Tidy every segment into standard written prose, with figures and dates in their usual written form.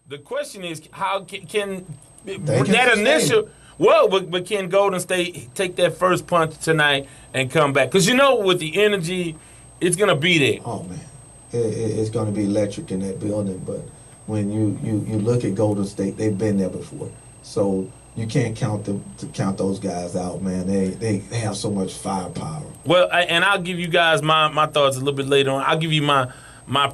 The question is, how can They can that sustain initial? it. Well, but can Golden State take that first punch tonight and come back? Because with the energy, it's gonna be there. Oh man, it's going to be electric in that building. But when you look at Golden State, they've been there before, so you can't count those guys out, man. They have so much firepower. Well, and I'll give you guys my thoughts a little bit later on. I'll give you my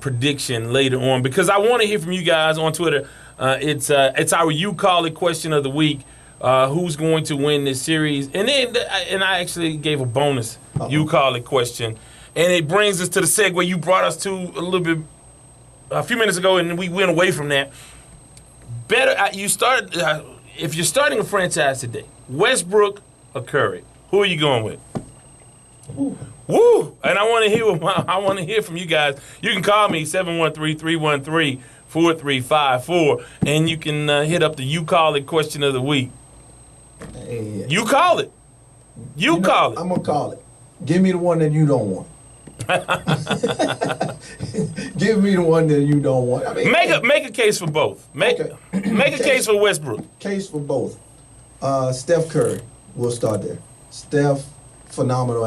prediction later on because I want to hear from you guys on Twitter. It's our You Call It question of the week. Who's going to win this series? And I actually gave a bonus You Call It question. And it brings us to the segue you brought us to a few minutes ago, and we went away from that. If you're starting a franchise today, Westbrook or Curry, who are you going with? Ooh. Woo! And I want to hear from you guys. You can call me 713-313-4354, and you can hit up the You Call It question of the week. Hey, You call it. You call it. I'm gonna call it. Give me the one that you don't want. Give me the one that you don't want. I mean, make a case for both. Make a case for Westbrook. Case for both. Steph Curry. We'll start there. Steph, phenomenal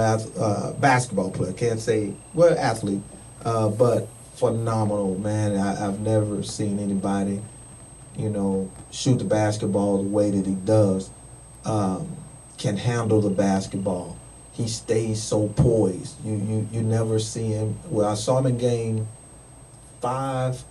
basketball player. Can't say athlete, but phenomenal man. I've never seen anybody, shoot the basketball the way that he does. Can handle the basketball. He stays so poised. You never see him. Well, I saw him in game 5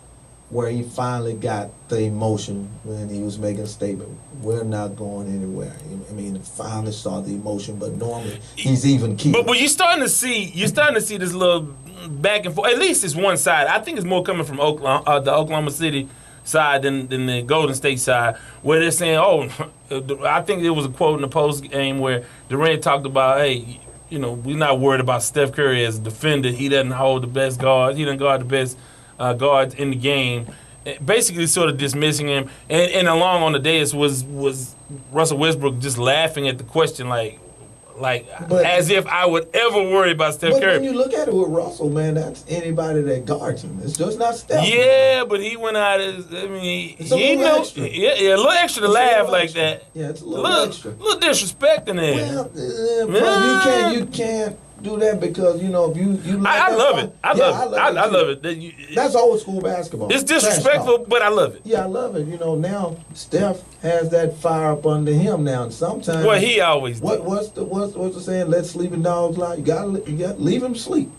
where he finally got the emotion when he was making a statement. We're not going anywhere. I mean, finally saw the emotion, but normally he's even keeping. But you're starting to see this little back and forth. At least it's one side. I think it's more coming from the Oklahoma City side than the Golden State side, where they're saying, I think there was a quote in the post game where Durant talked about, hey, we're not worried about Steph Curry as a defender. He doesn't hold the best guards. He doesn't guard the best guards in the game. Basically, sort of dismissing him. And along on the dais was Russell Westbrook just laughing at the question, as if I would ever worry about Steph Curry. But when you look at it with Russell, man, that's anybody that guards him. It's just not Steph. Yeah, man. But he went out as, it's a little extra. Yeah, a little extra to laugh like that. Yeah, it's a little extra. A little disrespect in there. Well, but you can't do that because, if you like I love it. I love it. That's old school basketball. It's disrespectful, but I love it. Yeah, I love it. Now Steph has that fire up under him now, and sometimes. Well, he always did. What's the saying? Let sleeping dogs lie. You gotta leave him sleep.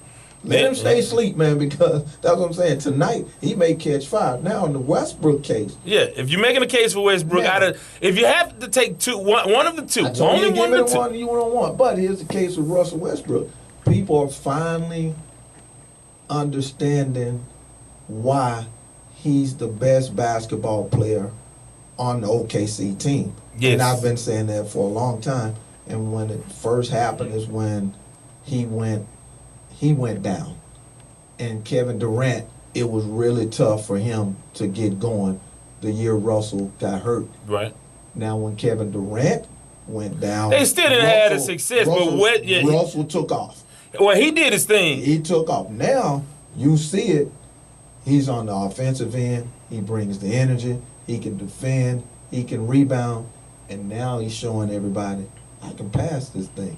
Let him stay asleep, man, because that's what I'm saying. Tonight, he may catch fire. Now, in the Westbrook case. Yeah, if you're making a case for Westbrook, if you have to take one of the two. Only one of the two. One you don't want. But here's the case with Russell Westbrook. People are finally understanding why he's the best basketball player on the OKC team. Yes. And I've been saying that for a long time. And when it first happened is when he went down. And Kevin Durant, it was really tough for him to get going the year Russell got hurt. Right. Now when Kevin Durant went down, they still didn't have the success, Russell took off. Well, he did his thing. He took off. Now you see it. He's on the offensive end. He brings the energy. He can defend. He can rebound. And now he's showing everybody, I can pass this thing.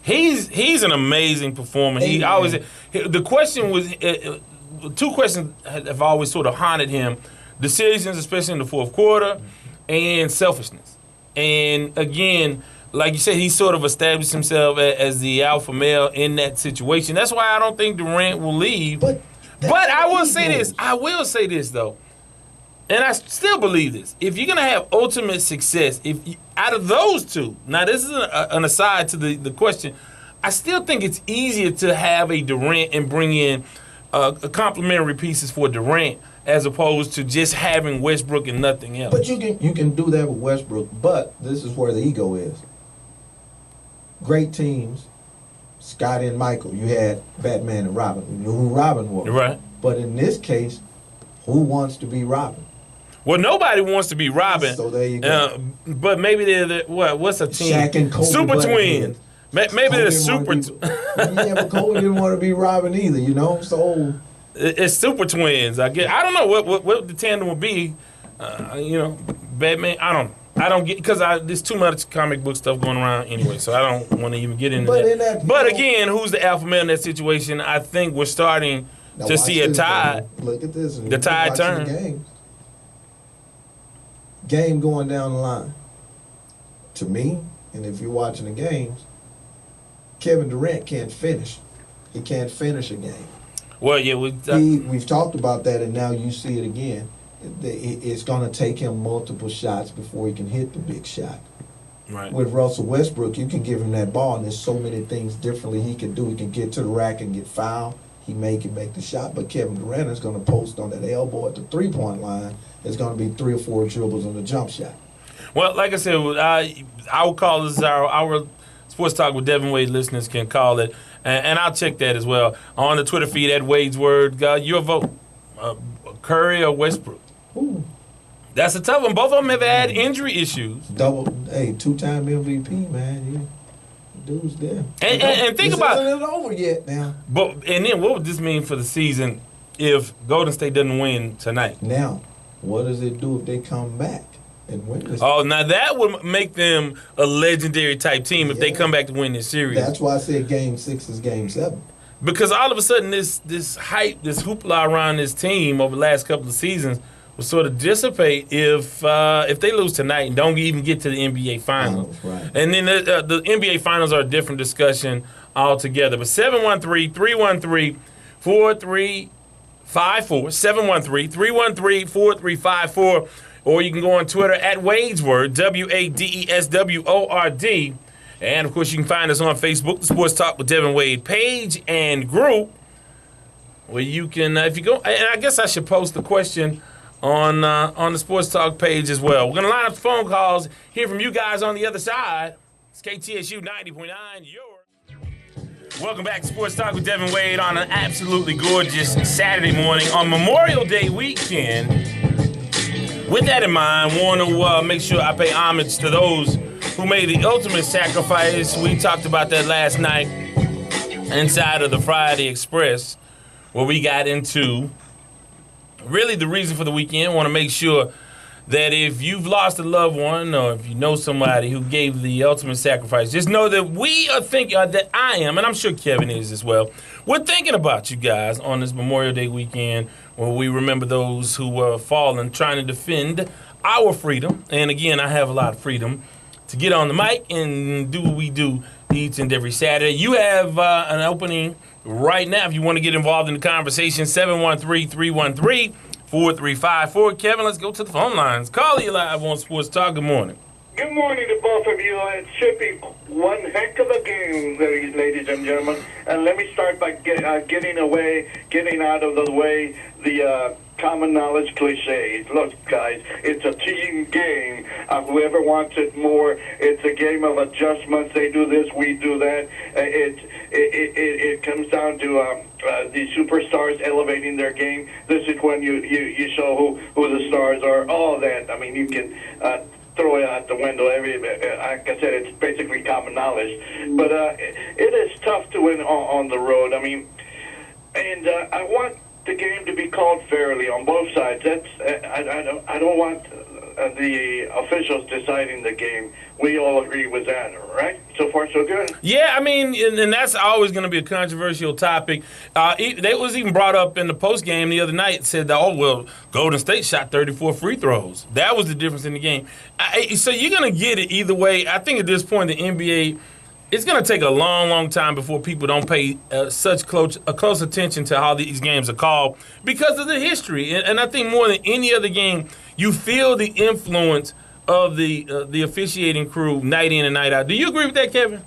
He's an amazing performer. The question was, two questions have always sort of haunted him: decisions, especially in the fourth quarter, and selfishness. And again, like you said, he sort of established himself as the alpha male in that situation. That's why I don't think Durant will leave. But I will say this. I will say this though, and I still believe this. If you're gonna have ultimate success, out of those two, now this is an aside to the question, I still think it's easier to have a Durant and bring in complementary pieces for Durant as opposed to just having Westbrook and nothing else. But you can do that with Westbrook, but this is where the ego is. Great teams, Scotty and Michael, you had Batman and Robin. You knew who Robin was. Right. But in this case, who wants to be Robin? Well, nobody wants to be Robin. So there you go. But maybe they're what's a team? Shaq and Kobe Super twins. Maybe they're super. Yeah, but Kobe didn't want to be Robin either, So it's super twins. I don't know what the tandem would be. Batman. I don't get because there's too much comic book stuff going around anyway, so I don't want to even get into that. But again, who's the alpha male in that situation? I think we're starting to see a tide. Look at this. The tide turn. Game going down the line. To me, and if you're watching the games, Kevin Durant can't finish. He can't finish a game. Well, yeah, we've talked about that, and now you see it again. It's going to take him multiple shots before he can hit the big shot. Right. With Russell Westbrook, you can give him that ball, and there's so many things differently he can do. He can get to the rack and get fouled. He can make the shot, but Kevin Durant is going to post on that elbow at the three-point line. There's going to be 3 or 4 dribbles on the jump shot. Well, like I said, I would call this our Sports Talk with Devin Wade listeners can call it, and I'll check that as well on the Twitter feed at Wade's Word. Your vote, Curry or Westbrook? Ooh. That's a tough one. Both of them have had injury issues. Two-time MVP, man. Dude's there. And think about it. Isn't over yet now. And then what would this mean for the season if Golden State doesn't win tonight? Now, what does it do if they come back and win this? Oh, now that would make them a legendary type team if they come back to win this series. That's why I said Game 6 is Game 7. Because all of a sudden this hype, this hoopla around this team over the last couple of seasons will sort of dissipate if they lose tonight and don't even get to the NBA Finals. Right. And then the NBA Finals are a different discussion altogether. But 713-313-4354, 713-313-4354, or you can go on Twitter at Wadesword, WADESWORD. And, of course, you can find us on Facebook, the Sports Talk with Devin Wade page and group, where you can, if you go, and I guess I should post the question on the Sports Talk page as well. We're going to line up the phone calls, hear from you guys on the other side. It's KTSU 90.9, yours. Welcome back to Sports Talk with Devin Wade on an absolutely gorgeous Saturday morning on Memorial Day weekend. With that in mind, I want to make sure I pay homage to those who made the ultimate sacrifice. We talked about that last night inside of the Friday Express, where we got into really the reason for the weekend. I want to make sure that if you've lost a loved one or if you know somebody who gave the ultimate sacrifice, just know that we are thinking, that I am, and I'm sure Kevin is as well, we're thinking about you guys on this Memorial Day weekend where we remember those who were fallen trying to defend our freedom. And again, I have a lot of freedom to get on the mic and do what we do each and every Saturday. You have an opening right now if you want to get involved in the conversation, 713-313-4354. Kevin, let's go to the phone lines. Call you live on Sports Talk. Good morning. Good morning to both of you. It should be one heck of a game, ladies and gentlemen. And let me start by getting out of the way the common knowledge cliches. Look, guys, it's a team game. Whoever wants it more, it's a game of adjustments. They do this, we do that. It comes down to the superstars elevating their game. This is when you show who the stars are. All that. I mean, you can throw it out the window. Like I said, it's basically common knowledge. But it is tough to win on the road. I mean, and I want the game to be called fairly on both sides. I don't want the officials deciding the game. We all agree with that, right? So far, so good. Yeah, I mean, and that's always going to be a controversial topic. It was even brought up in the post game the other night. Said that, Golden State shot 34 free throws. That was the difference in the game. So you're going to get it either way. I think at this point, the NBA. It's going to take a long, long time before people don't pay such close attention to how these games are called because of the history. And I think more than any other game, you feel the influence of the officiating crew night in and night out. Do you agree with that, Kevin?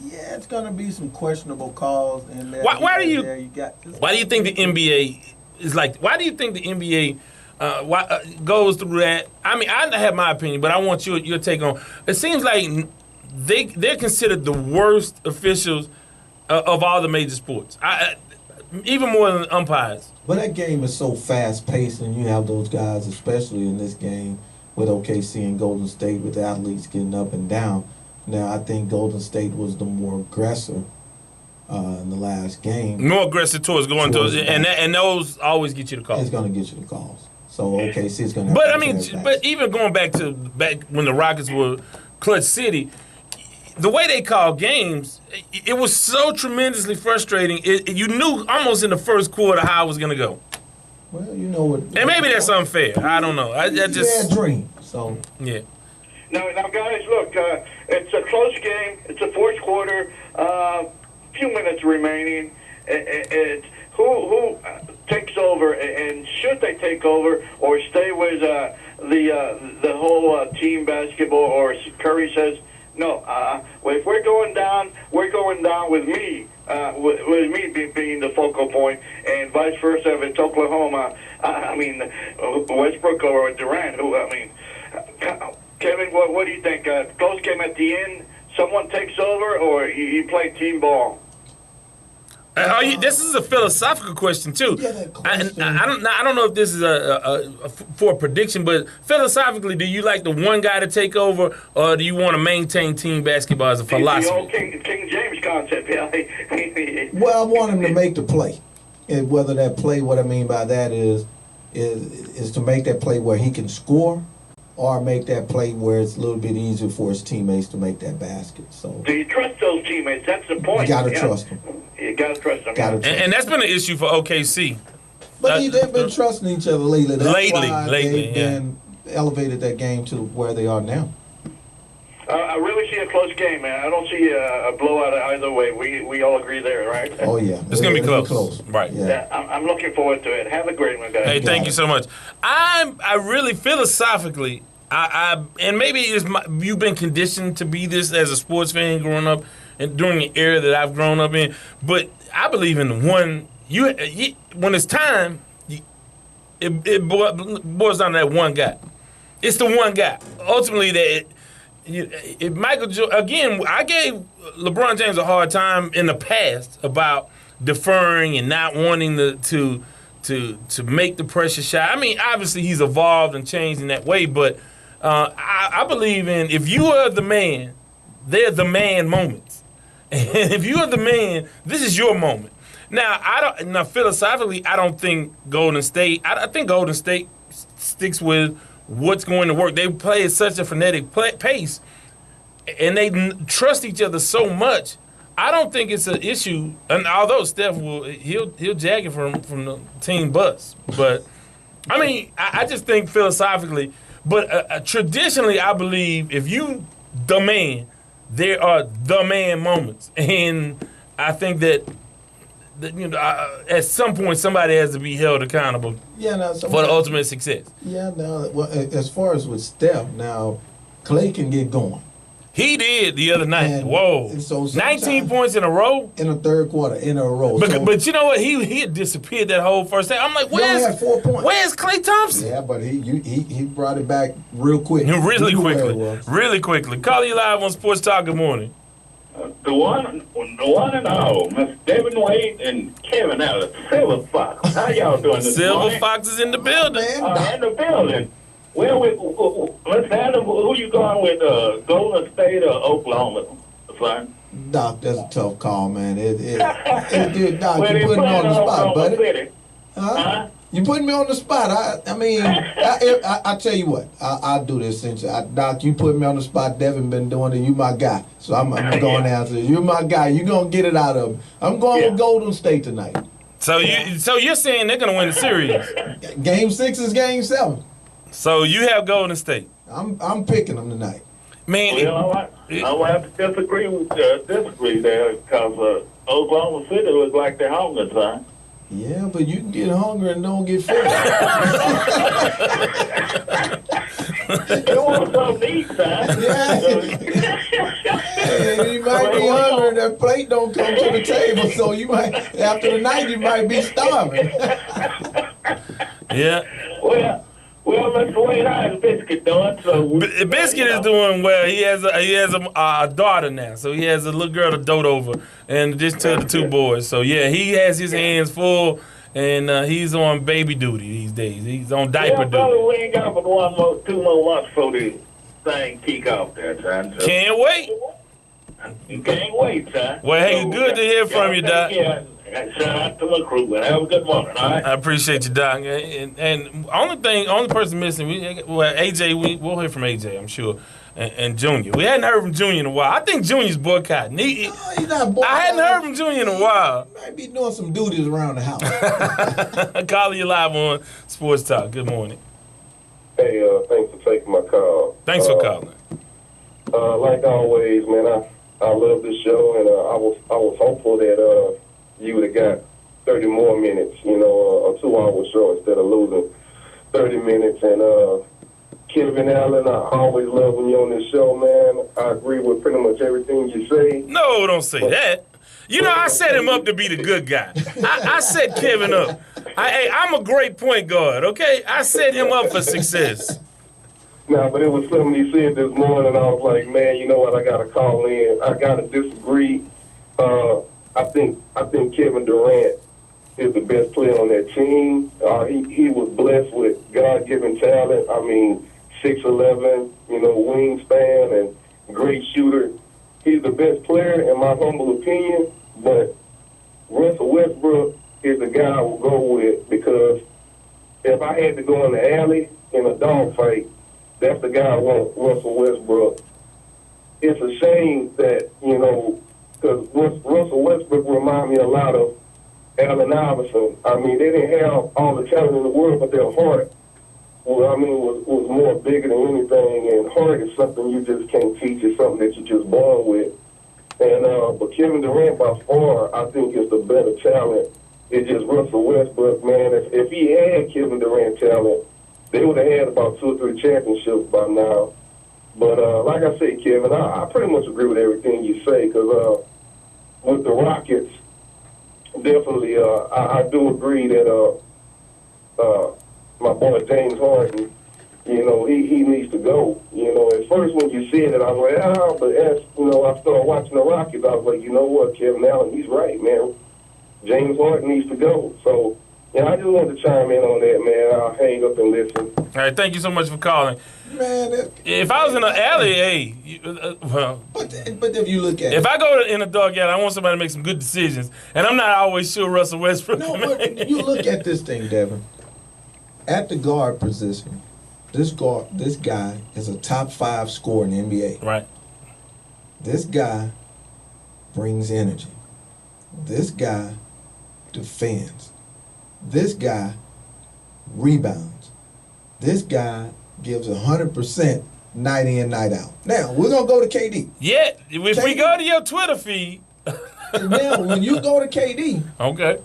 Yeah, it's going to be some questionable calls in there. Why do you think the NBA is like? Why do you think the NBA goes through that? I mean, I have my opinion, but I want your take on. It seems like they're considered the worst officials of all the major sports, even more than umpires. But that game is so fast-paced, and you have those guys, especially in this game, with OKC and Golden State, with the athletes getting up and down. Now, I think Golden State was the more aggressor in the last game. More aggressive towards going to, and those always get you the calls. It's going to get you the calls. So OKC is going to. But I mean, but even going back when the Rockets were Clutch City, the way they called games, it was so tremendously frustrating. You knew almost in the first quarter how it was going to go. Well, you know what. And maybe that's unfair. I don't know. I just dream. So yeah. Now, guys, look, it's a close game. It's a fourth quarter. Few minutes remaining. Who takes over, and should they take over or stay with the whole team basketball? Or Curry says, no, if we're going down with me. With me being the focal point, and vice versa if it's Oklahoma. Westbrook or Durant. Kevin, what do you think? Close game at the end, someone takes over, or you play team ball? This is a philosophical question too. Yeah, question. I don't know if this is for a prediction, but philosophically, do you like the one guy to take over, or do you want to maintain team basketball as a philosophy? The old King James concept. Yeah. Well, I want him to make the play, and whether that play, what I mean by that is to make that play where he can score, or make that play where it's a little bit easier for his teammates to make that basket. So do you trust those teammates? That's the point. You got to trust them. You got to trust them. And that's been an issue for OKC. But they've been trusting each other lately. That's why they've been elevated that game to where they are now. I really see a close game, man. I don't see a blowout either way. We all agree there, right? Oh, yeah. It's going to be close. Right. Yeah, I'm looking forward to it. Have a great one, guys. Hey, thank you so much. I really philosophically, and maybe you've been conditioned to be this as a sports fan growing up and during the era that I've grown up in, but I believe in when it's time, it boils down to that one guy. It's the one guy. Ultimately, Michael Jordan, again, I gave LeBron James a hard time in the past about deferring and not wanting to make the pressure shot. I mean, obviously he's evolved and changed in that way, but I believe in if you are the man, they're the man moments. And if you are the man, this is your moment. Now, philosophically, I don't think Golden State. I think Golden State sticks with what's going to work. They play at such a frenetic pace, and they trust each other so much. I don't think it's an issue. And although Steph he'll jag it from the team bus, but I mean, I just think philosophically. But traditionally, I believe if you the man, there are the man moments, and I think that at some point somebody has to be held accountable for the ultimate success. Yeah, now, well, as far as with Steph, now Clay can get going. He did the other night. And whoa, so 19 points in a row in the third quarter in a row. But you know what? He had disappeared that whole first half. I'm like, he only had 4 points. Where's Klay Thompson? Yeah, but he brought it back real quick. Really quickly. Call you live on Sports Talk. Good morning. The one and all, Mr. Devin Wade and Kevin Allen, Silver Fox. How y'all doing this morning? Silver Fox is in the building. In the building. Well, let's handle who you going with, Golden State or Oklahoma, son? Doc, that's a tough call, man. Doc, you putting me on the spot, buddy. Huh? You putting me on the spot. I mean, I tell you what, I'll do this since Doc, you put me on the spot. Devin been doing it. You my guy, so I'm going to answer. You my guy. You gonna get it out of him. I'm going with Golden State tonight. So you're saying they're gonna win the series? Game 6 is Game 7. So you have Golden State. I'm picking them tonight. Man, I will have to disagree there because Oklahoma City looks like they're hungry, son. Yeah, but you can get hungry and don't get fed. You want something to eat, son. Yeah. You might be hungry and that plate don't come to the table, so you might, after the night, you might be starving. Yeah. Well, let's wait out. Biscuit doing so. Biscuit is doing well. He has a daughter now, so he has a little girl to dote over, and just to the 2 boys. So yeah, he has his hands full, and he's on baby duty these days. He's on diaper duty. Brother, we ain't got but 2 more months for the thing kick off there, son. Can't wait. You can't wait, son. Well, hey, good to hear from you, Doc. Shout out to my crew, and have a good morning, all right? I appreciate you, Doc. And only person missing, we'll hear from AJ, I'm sure, and Junior. We hadn't heard from Junior in a while. I think Junior's boycotting. He's not boycotting. I hadn't heard from Junior in a while. He might be doing some duties around the house. Calling you live on Sports Talk. Good morning. Hey, thanks for taking my call. Thanks for calling. Like always, man, I love this show, and I was hopeful that you would have got 30 more minutes, a 2-hour show instead of losing 30 minutes. And Kevin Allen, I always love when you're on this show, man. I agree with pretty much everything you say. No, don't say that. I set him up to be the good guy. I set Kevin up. I'm a great point guard, okay? I set him up for success. No, but it was something he said this morning. I was like, man, you know what? I got to call in. I got to disagree. I think Kevin Durant is the best player on that team. He was blessed with God-given talent. I mean, 6'11", wingspan, and great shooter. He's the best player in my humble opinion. But Russell Westbrook is the guy I will go with, because if I had to go in the alley in a dogfight, that's the guy I want, Russell Westbrook. It's a shame that, because Russell Westbrook remind me a lot of Allen Iverson. I mean, they didn't have all the talent in the world, but their heart, was more bigger than anything. And heart is something you just can't teach. It's something that you're just born with. And but Kevin Durant, by far, I think is the better talent. It's just Russell Westbrook, man. If he had Kevin Durant talent, they would have had about 2 or 3 championships by now. But like I said, Kevin, I pretty much agree with everything you say, because with the Rockets, definitely, I do agree that my boy James Harden, he needs to go. At first when you said it, I was like, but as I started watching the Rockets, I was like, you know what, Kevin Allen, he's right, man. James Harden needs to go. So, I just wanted to chime in on that, man. I'll hang up and listen. All right, thank you so much for calling. Man, if I was in an alley, But if you look at if I go in a dugout, I want somebody to make some good decisions, and I'm not always sure Russell Westbrook. No, but you look at this thing, Devin. At the guard position, this guy is a top 5 scorer in the NBA. Right. This guy brings energy. This guy defends. This guy rebounds. This guy gives 100% night in, night out. Now, we're going to go to KD. Yeah, if we go to your Twitter feed. Now, when you go to KD. Okay.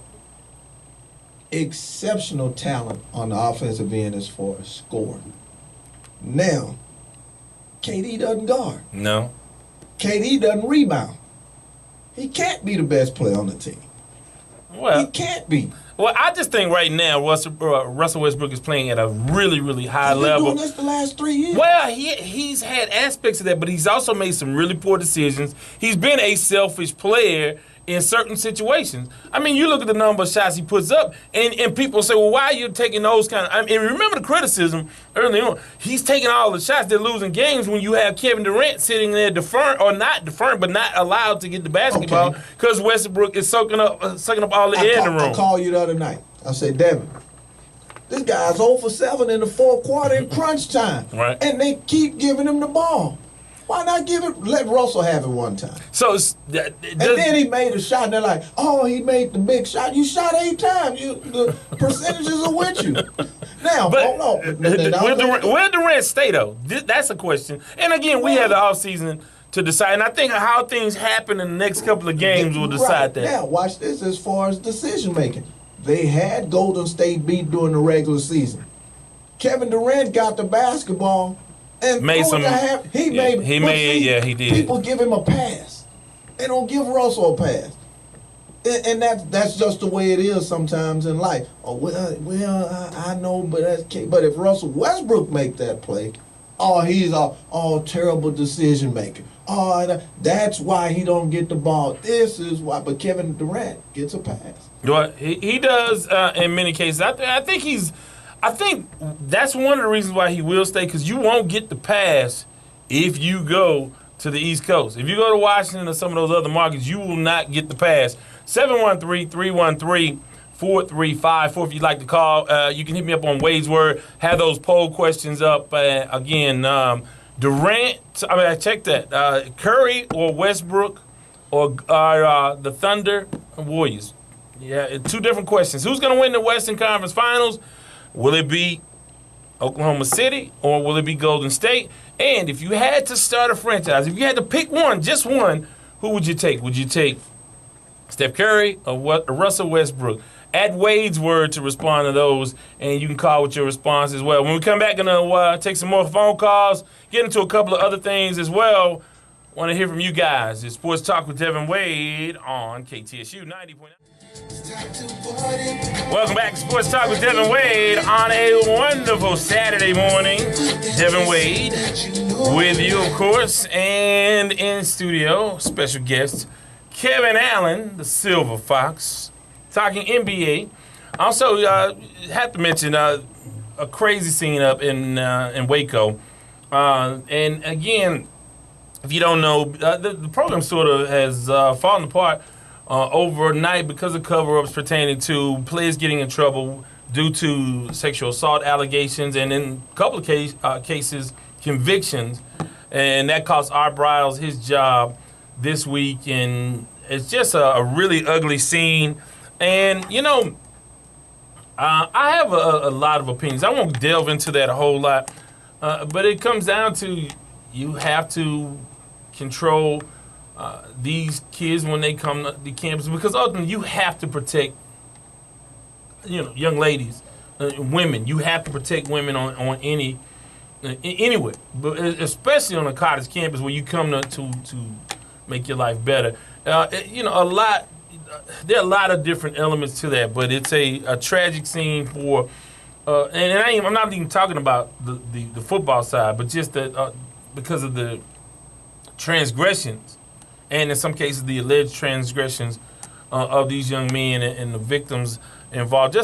Exceptional talent on the offensive end as far as scoring. Now, KD doesn't guard. No. KD doesn't rebound. He can't be the best player on the team. Well, he can't be. Well, I just think right now Russell Westbrook is playing at a really, really high level. He's been doing this the last 3 years. Well, he's had aspects of that, but he's also made some really poor decisions. He's been a selfish player in certain situations. I mean, you look at the number of shots he puts up, and people say, well, why are you taking those kind of... and remember the criticism early on. He's taking all the shots. They're losing games when you have Kevin Durant sitting there deferring, or not deferring, but not allowed to get the basketball because Westbrook is sucking up all the air in the room. I called you the other night. I said, Devin, this guy's 0 for 7 in the fourth quarter in crunch time. Right. And they keep giving him the ball. Why not let Russell have it one time? So, and then he made a shot, and they're like, oh, he made the big shot. You shot 8 times. The percentages are with you. Now, hold on. Where Durant stay, though? That's a question. And again, we have the offseason to decide. And I think how things happen in the next couple of games will decide that. Now, watch this as far as decision-making. They had Golden State beat during the regular season. Kevin Durant got the basketball. And made some. He did. People give him a pass. They don't give Russell a pass, and that's just the way it is sometimes in life. Oh well, I know, but if Russell Westbrook make that play, he's a terrible decision maker. That's why he don't get the ball. This is why. But Kevin Durant gets a pass. Well, he does in many cases. I think that's one of the reasons why he will stay, because you won't get the pass if you go to the East Coast. If you go to Washington or some of those other markets, you will not get the pass 713-313-4354 if you'd like to call. You can hit me up on Wade's Word. Have those poll questions up. Again, Durant, I checked that. Curry or Westbrook or the Thunder and Warriors. Yeah, two different questions. Who's going to win the Western Conference Finals? Will it be Oklahoma City or will it be Golden State? And if you had to start a franchise, if you had to pick one, just one, who would you take? Would you take Steph Curry or Russell Westbrook? Add Wade's Word to respond to those, and you can call with your response as well. When we come back, going to take some more phone calls, get into a couple of other things as well. Want to hear from you guys. It's Sports Talk with Devin Wade on KTSU 90.9. Welcome back to Sports Talk with Devin Wade on a wonderful Saturday morning. Devin Wade with you, of course, and in studio, special guest Kevin Allen, the Silver Fox, talking NBA. Also, have to mention a crazy scene up in Waco. And again, if you don't know, the program sort of has fallen apart overnight because of cover-ups pertaining to players getting in trouble due to sexual assault allegations and in a couple of cases, convictions. And that cost Art Briles his job this week. And it's just a really ugly scene. And, you know, I have a lot of opinions. I won't delve into that a whole lot. But it comes down to you have to control these kids when they come to the campus, because ultimately you have to protect, young ladies, women. You have to protect women on anywhere, but especially on a college campus where you come to make your life better. There are a lot of different elements to that, but it's a tragic scene for, and I'm not even talking about the football side, but just that because of the transgressions. And in some cases, the alleged transgressions of these young men and the victims involved.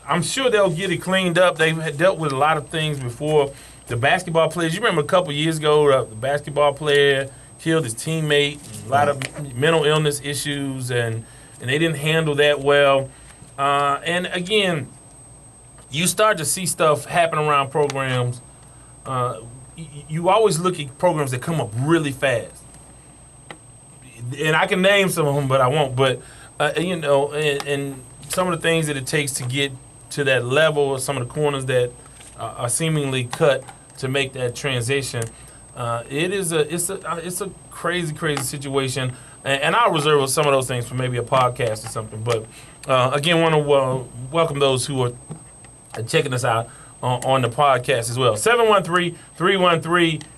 I'm sure they'll get it cleaned up. They've dealt with a lot of things before. The basketball players, you remember a couple years ago, the basketball player killed his teammate, a lot of mental illness issues, and they didn't handle that well. And again, you start to see stuff happen around programs. You always look at programs that come up really fast. And I can name some of them, but I won't. But, and some of the things that it takes to get to that level, or some of the corners that are seemingly cut to make that transition, it's a crazy, crazy situation. And I'll reserve some of those things for maybe a podcast or something. But, again, want to welcome those who are checking us out on the podcast as well. 713-313-4354,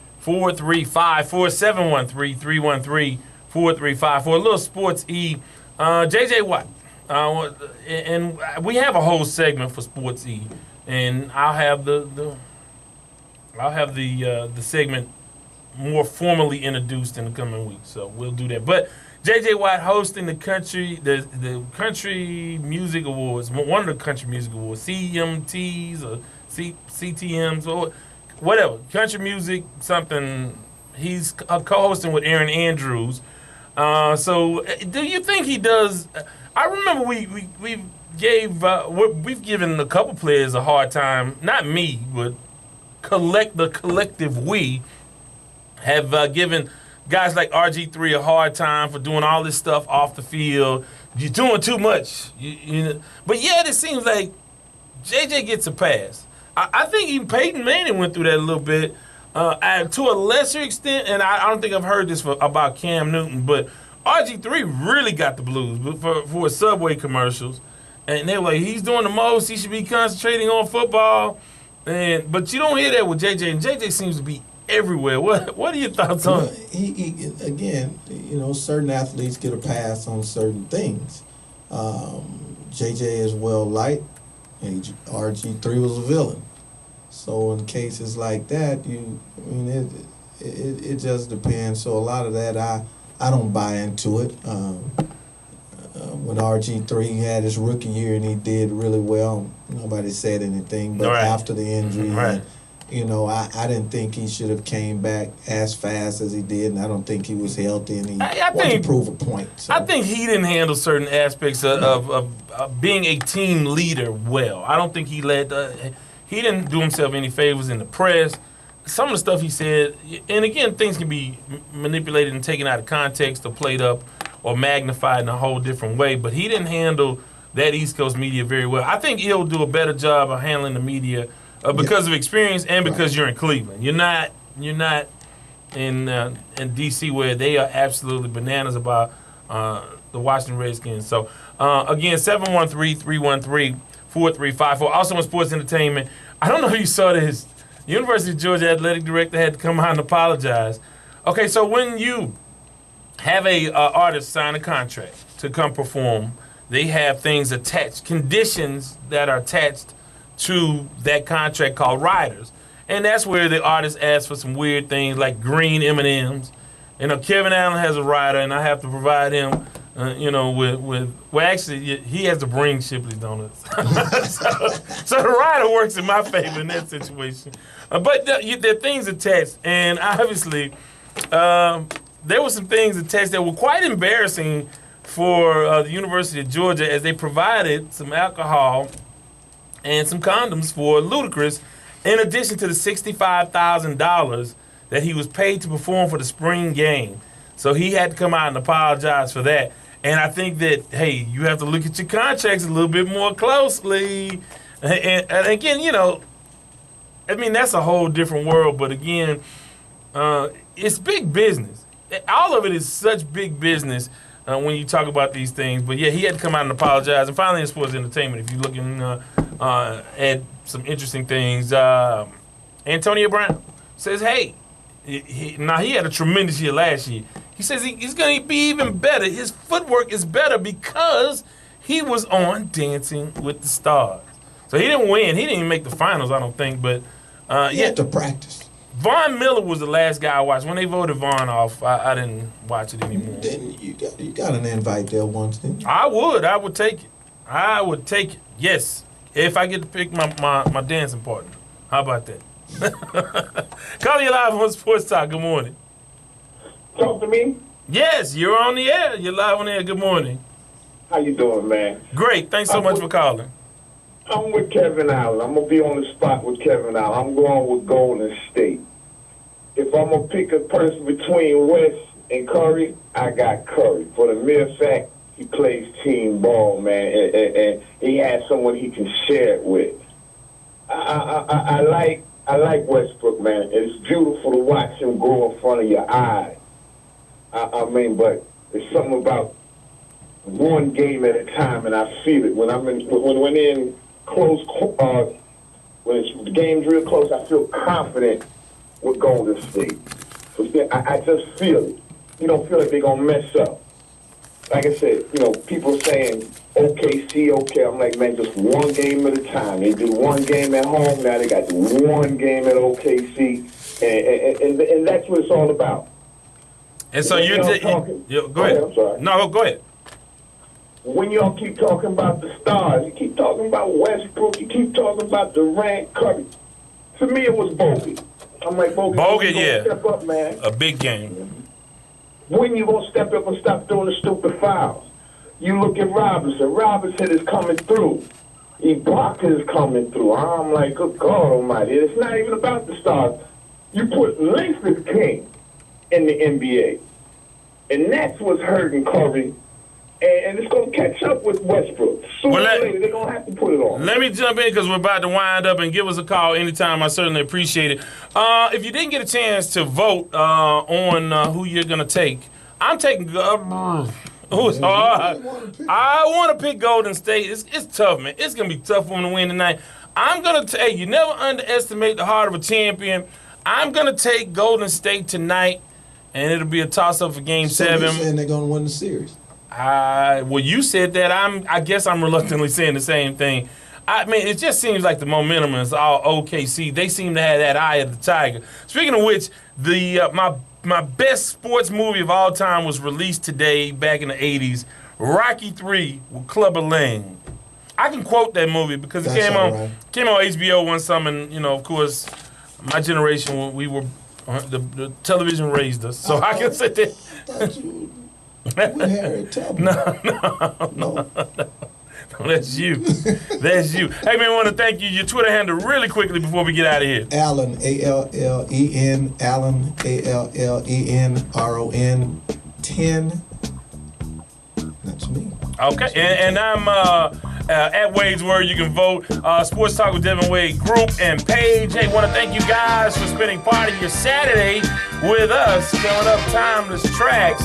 713-313-4354, a little Sports E. JJ Watt, and we have a whole segment for Sports E, and I'll have the segment more formally introduced in the coming weeks, so we'll do that. But JJ Watt hosting the country music awards, one of the country music awards, CMTs or CTMs or whatever, country music something. He's co-hosting with Aaron Andrews. So, do you think he does? I remember we've given a couple players a hard time. Not me, but the collective we have given guys like RG3 a hard time for doing all this stuff off the field. You're doing too much. But yet it seems like JJ gets a pass. I think even Peyton Manning went through that a little bit. To a lesser extent, and I don't think I've heard this about Cam Newton, but RG3 really got the blues for his Subway commercials. And they were like, he's doing the most. He should be concentrating on football. But you don't hear that with JJ, and JJ seems to be everywhere. What are your thoughts on it? He again, certain athletes get a pass on certain things. JJ is well liked. RG3 was a villain. So in cases like that, it just depends. So a lot of that I don't buy into it. When RG3 had his rookie year and he did really well, nobody said anything. But after the injury, You know, I didn't think he should have came back as fast as he did, and I don't think he was healthy, and he wanted to prove a point. So. I think he didn't handle certain aspects of being a team leader well. I don't think he he didn't do himself any favors in the press. Some of the stuff he said, and again, things can be manipulated and taken out of context or played up or magnified in a whole different way, but he didn't handle that East Coast media very well. I think he'll do a better job of handling the media because of experience and because you're in Cleveland. You're not in D.C. where they are absolutely bananas about the Washington Redskins. So, again, 713-313-4354. Also on sports entertainment, I don't know if you saw this. University of Georgia athletic director had to come out and apologize. Okay, so when you have a artist sign a contract to come perform, they have things attached, conditions that are attached to that contract called riders. And that's where the artist asks for some weird things like green M&Ms. You know, Kevin Allen has a rider, and I have to provide him, well, actually, he has to bring Shipley's Donuts. so the rider works in my favor in that situation. But there are things attached, and obviously, there were some things attached that were quite embarrassing for the University of Georgia as they provided some alcohol and some condoms for Ludacris, in addition to the $65,000 that he was paid to perform for the spring game. So he had to come out and apologize for that. And I think that, hey, you have to look at your contracts a little bit more closely. And again, that's a whole different world. But again, it's big business. All of it is such big business when you talk about these things. But, yeah, he had to come out and apologize. And finally, in sports entertainment, if you're looking at some interesting things, Antonio Brown says, hey, he had a tremendous year last year. He says he's going to be even better. His footwork is better because he was on Dancing with the Stars. So he didn't win. He didn't even make the finals, I don't think. But he had to practice. Von Miller was the last guy I watched. When they voted Von off, I didn't watch it anymore. You got an invite there once, didn't you? I would take it. I would take it, yes. If I get to pick my dancing partner. How about that? Calling you live on Sports Talk. Good morning. Talk to me? Yes, you're on the air. You're live on the air. Good morning. How you doing, man? Great. Thanks so much for calling. I'm with Kevin Allen. I'm going to be on the spot with Kevin Allen. I'm going with Golden State. If I'm going to pick a person between West and Curry, I got Curry. For the mere fact he plays team ball, man, and he has someone he can share it with. I like Westbrook, man. It's beautiful to watch him grow in front of your eyes. But there's something about one game at a time, and I feel it when when in close. When the game's real close, I feel confident with Golden State. I just feel it. You don't feel like they're gonna mess up. Like I said, people saying OKC, okay. I'm like, man, just one game at a time. They do one game at home. Now they got one game at OKC, and that's what it's all about. And so go ahead. I'm sorry. No, go ahead. When y'all keep talking about the stars, you keep talking about Westbrook, you keep talking about Durant, Curry. To me, it was Bogut. I'm like, Bogut, yeah. Step up, man. A big game. When you gonna step up and stop doing the stupid fouls? You look at Robinson. Robinson is coming through. Ibaka is coming through. I'm like, good God Almighty. It's not even about the stars. You put length as king in the NBA, and that's what's hurting Curry. And it's going to catch up with Westbrook. Sooner or later, they're going to have to put it on. Let me jump in because we're about to wind up, and give us a call anytime. I certainly appreciate it. If you didn't get a chance to vote on who you're going to take, I'm taking I want to pick Golden State. It's tough, man. It's going to be tough for them to win tonight. I'm going to take, you never underestimate the heart of a champion. I'm going to take Golden State tonight, and it'll be a toss-up for Game 7. You're saying they're going to win the series? Well, you said that. I guess I'm reluctantly saying the same thing. I mean, it just seems like the momentum is all OKC. They seem to have that eye of the tiger. Speaking of which, my best sports movie of all time was released today, back in the 80s, Rocky III with Clubber Lang. I can quote that movie because it came on HBO one summer, and, of course, my generation, we were the television raised us, so I can sit there. Thought you with Harry Tubman. No. That's you. That's you. Hey, man, I want to thank you. Your Twitter handle really quickly before we get out of here. Allen, Allen, Allen, ALLENRON 10. That's me. Okay, and I'm at Wade's Word. You can vote. Sports Talk with Devin Wade group and page. Hey, want to thank you guys for spending part of your Saturday with us. Coming up, Timeless Tracks.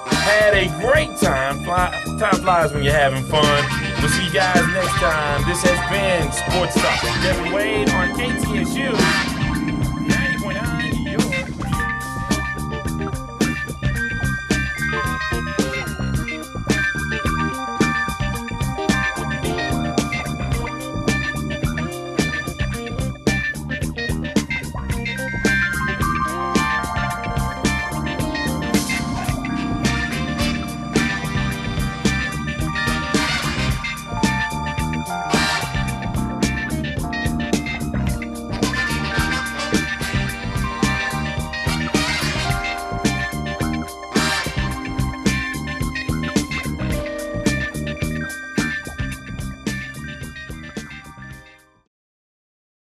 Had a great time. Time flies when you're having fun. We'll see you guys next time. This has been Sports Talk with Devin Wade on KTSU.